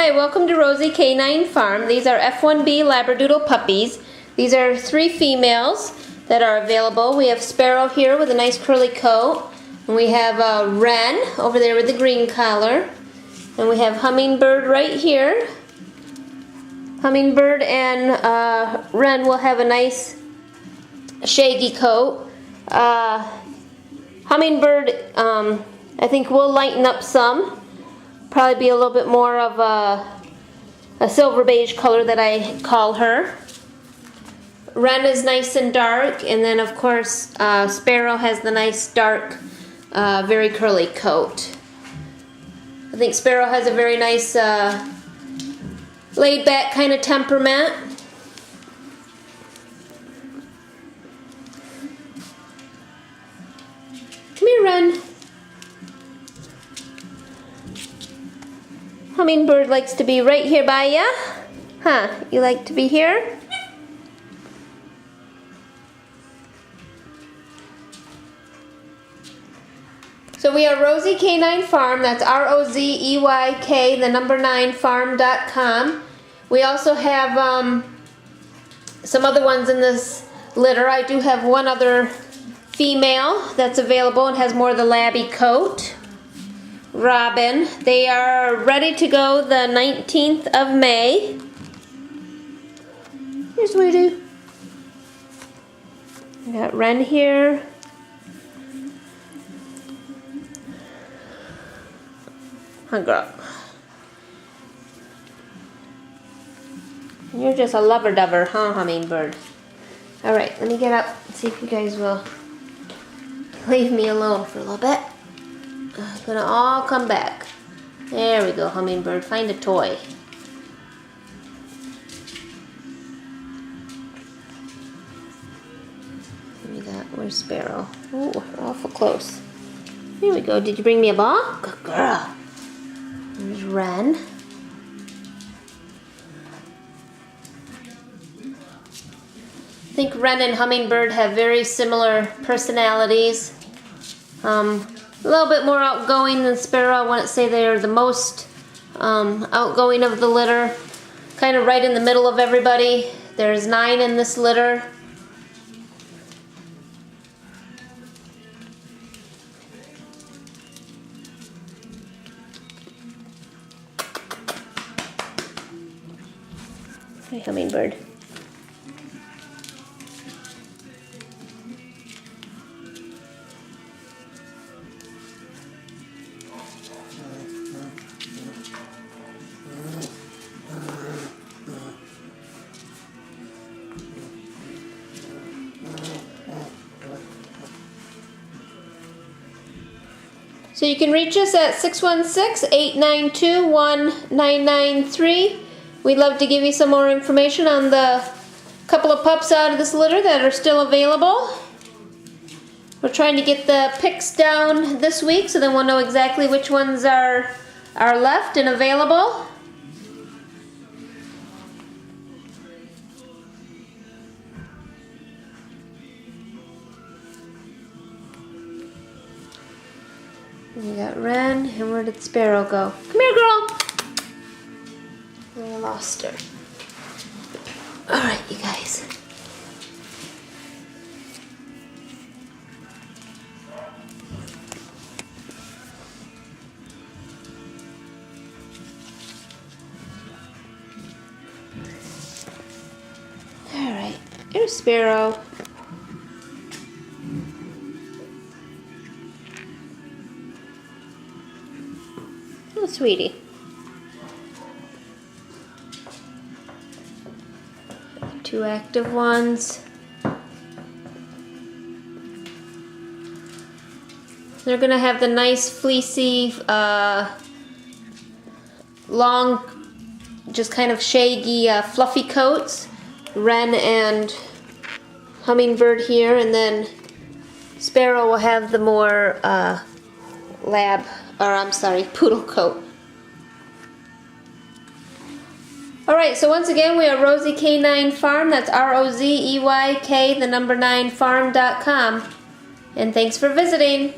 Hi, welcome to Rozey K9 Farm. These are F1B labradoodle puppies. These are 3 females that are available. We have Sparrow here with a nice curly coat. And we have Wren over there with the green collar. And we have Hummingbird right here. Hummingbird and Wren will have a nice shaggy coat. Hummingbird, I think will lighten up some. Probably be a little bit more of a silver beige color that I call her. Wren is nice and dark, and then of course Sparrow has the nice dark, very curly coat. I think Sparrow has a very nice laid back kind of temperament. Come here, Wren. Hummingbird likes to be right here by ya. Huh, you like to be here? So we are Rozey K9 Farm. That's R-O-Z-E-Y-K, the number 9 farm.com. We also have some other ones in this litter. I do have one other female that's available and has more of the labby coat. Robin. They are ready to go the 19th of May. Here's Sweetie. We got Wren here. Huh, girl. You're just a lover-dover, huh, Hummingbird? Alright, let me get up and see if you guys will leave me alone for a little bit. It's gonna all come back. There we go, Hummingbird. Find a toy. Give me that. Where's Sparrow? Ooh, we're awful close. Here we go. Did you bring me a ball? Good girl. There's Wren. I think Wren and Hummingbird have very similar personalities. A little bit more outgoing than Sparrow. I wouldn't say they are the most outgoing of the litter. Kind of right in the middle of everybody. There's 9 in this litter. Hi, Hummingbird. So you can reach us at 616-892-1993. We'd love to give you some more information on the couple of pups out of this litter that are still available. We're trying to get the pics down this week, so then we'll know exactly which ones are left and available. We got Wren, and where did Sparrow go? Come here, girl! I lost her. Alright, you guys. Alright, here's Sparrow. Oh, sweetie. 2 active ones. They're gonna have the nice fleecy, long, just kind of shaggy, fluffy coats. Wren and Hummingbird here, and then Sparrow will have the more poodle coat. Alright, so once again, we are Rozey K9 Farm. That's R-O-Z-E-Y-K, the number 9 farm.com. And thanks for visiting.